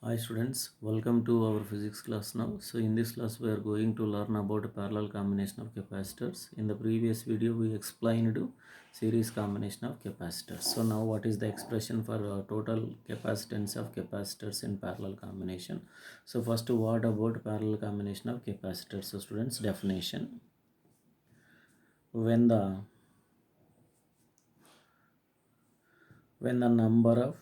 Hi students, welcome to our physics class now. So in this class we are going to learn about a parallel combination of capacitors. In the previous video we explained series combination of capacitors. So now what is the expression for total capacitance of capacitors in parallel combination? So first what about parallel combination of capacitors? So students, definition. When the number of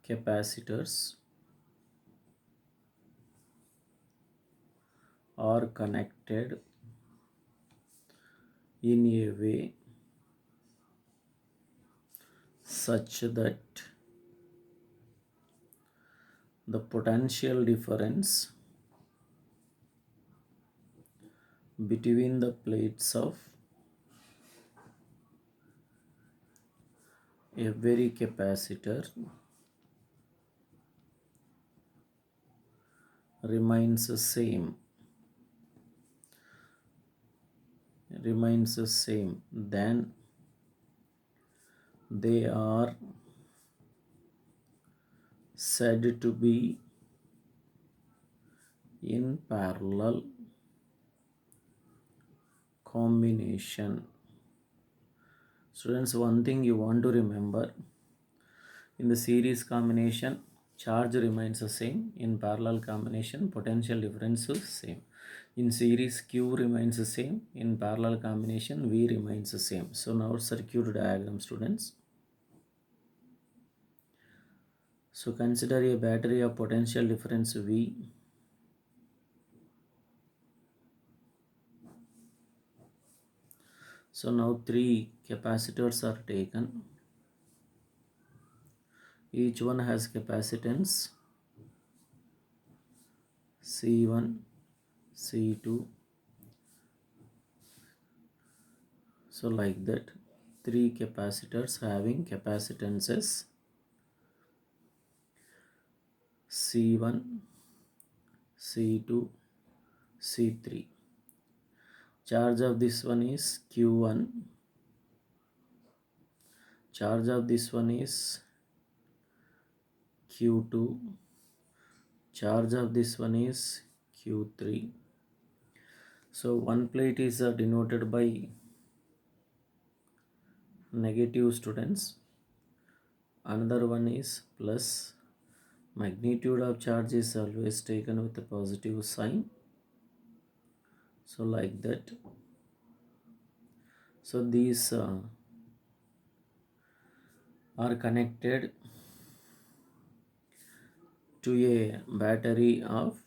capacitors are connected in a way such that the potential difference between the plates of every capacitor remains the same then they are said to be in parallel combination. Students, one thing you want to remember, in the series combination charge remains the same, in parallel combination potential difference is same. In series Q remains the same, in parallel combination V remains the same. So now circuit diagram, students. So consider a battery of potential difference V. So now three capacitors are taken. Each one has capacitance C1, C2. So like that, three capacitors having capacitances C1, C2, C3. Charge of this one is Q1. Charge of this one is Q2. Charge of this one is Q3. So one plate is denoted by negative, students. Another one is plus. Magnitude of charge is always taken with a positive sign. So like that. So these are connected to a battery of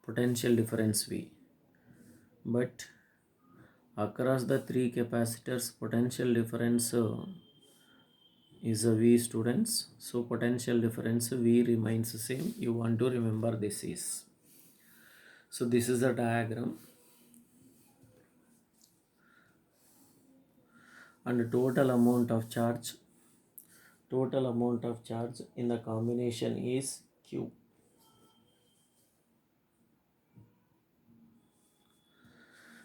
potential difference V. But across the three capacitors potential difference is a V, students. So potential difference V remains the same. You want to remember this is. So this is the diagram. And total amount of charge in the combination is Q.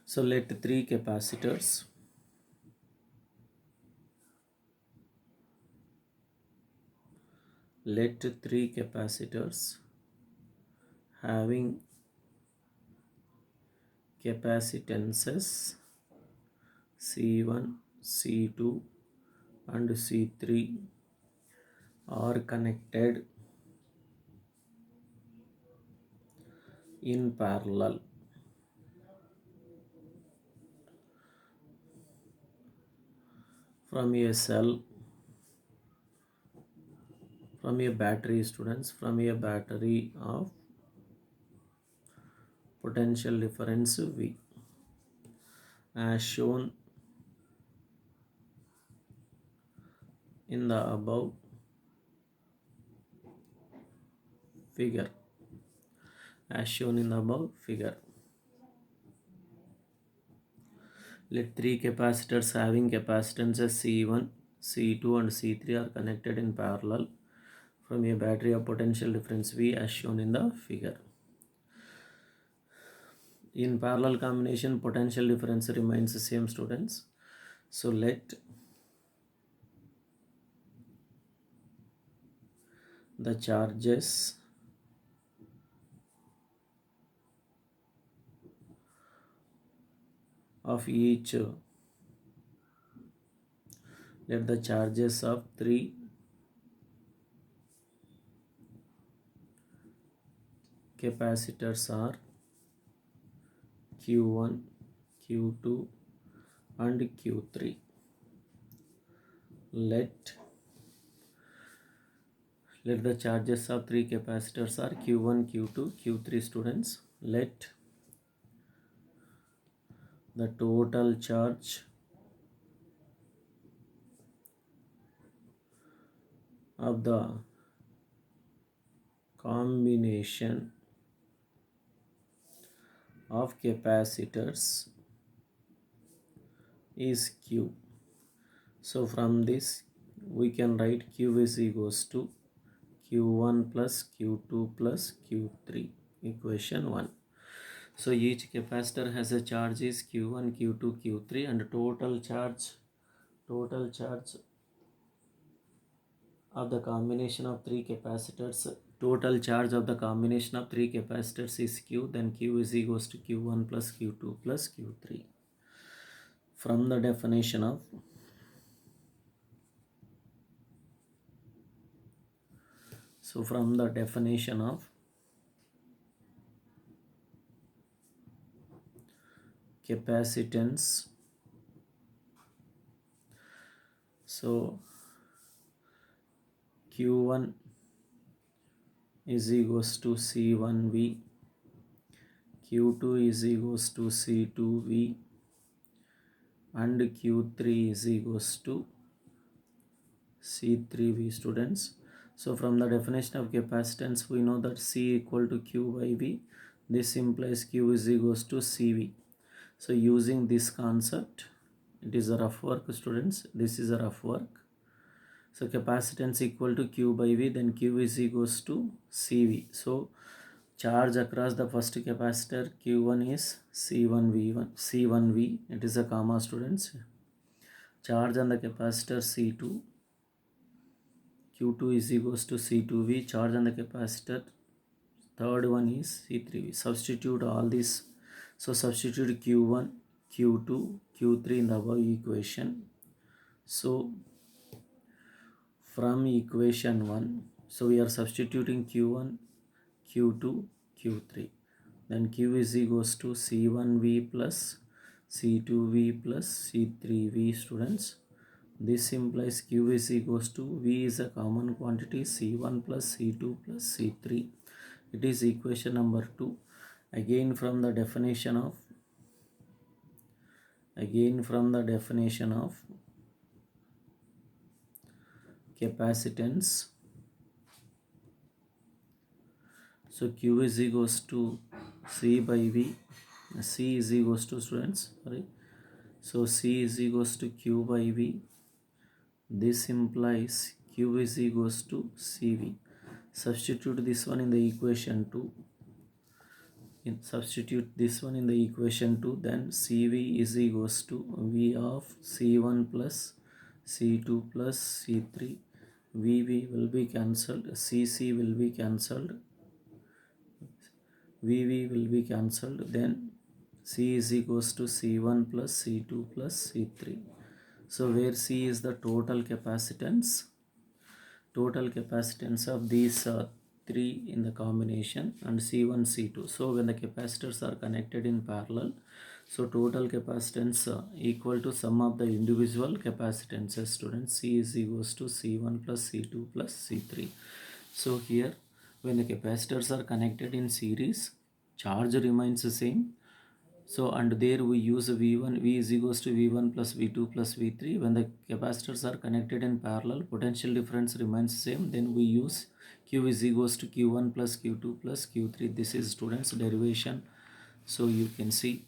So let three capacitors having capacitances C1, C2 and C3 are connected in parallel. From a battery, students, from a battery of potential difference V, as shown in the above figure. Let three capacitors having capacitances C1, C2 and C3 are connected in parallel from a battery of potential difference V, as shown in the figure. In parallel combination potential difference remains the same, students. So let the charges of each, let the charges of three capacitors are Q1, Q2 and Q3. Let the charges of three capacitors are Q1, Q2, Q3 students. Let the total charge of the combination of capacitors is Q. So from this we can write Q is equals to Q1 plus Q2 plus Q3, equation 1. So each capacitor has a charge is Q1, Q2, Q3, and total charge of the combination of three capacitors, total charge of the combination of three capacitors is Q, then Q is equals to Q1 plus Q2 plus Q3. From the definition of capacitance, so Q1 is equals to C1V, Q2 is equals to C2V, and Q3 is equals to C3V, students. So from the definition of capacitance we know that C equal to Q by V. This implies Q is equals to CV. So using this concept, it is a rough work, students. This is a rough work. So capacitance equal to Q by V, then Q is equals to CV. So charge across the first capacitor Q1 is C1V. It is a comma, students. Charge on the capacitor C2, Q2 is equals to C2V. Charge on the capacitor third one is C3V. Substitute all this. So substitute Q1, Q2, Q3 in the above equation. So from equation 1, so we are substituting Q1, Q2, Q3. Then Q is equals to C1V plus C2V plus C3V, students. This implies Q is equals to V is a common quantity, C1 plus C2 plus C3. It is equation number 2. Again from the definition of capacitance, so Q is equals to C by V. C is equals to, students, sorry, so C is equals to Q by V. This implies Q is equals to CV. Substitute this one in the equation 2. Substitute this one in the equation 2, then CV is equals to V of C1 plus C2 plus C3. VV will be cancelled, CC will be cancelled, VV will be cancelled, then C is equals to C1 plus C2 plus C3. So where C is the total capacitance of these three in the combination, and C1, C2. So when the capacitors are connected in parallel, so total capacitance equal to sum of the individual capacitances, students. C is equals to C1 plus C2 plus C3. So here when the capacitors are connected in series, charge remains the same. So and there we use V1, V is equals to V1 plus V2 plus V3. When the capacitors are connected in parallel, potential difference remains same. Then we use Q is equals to Q1 plus Q2 plus Q3. This is, students, derivation. So you can see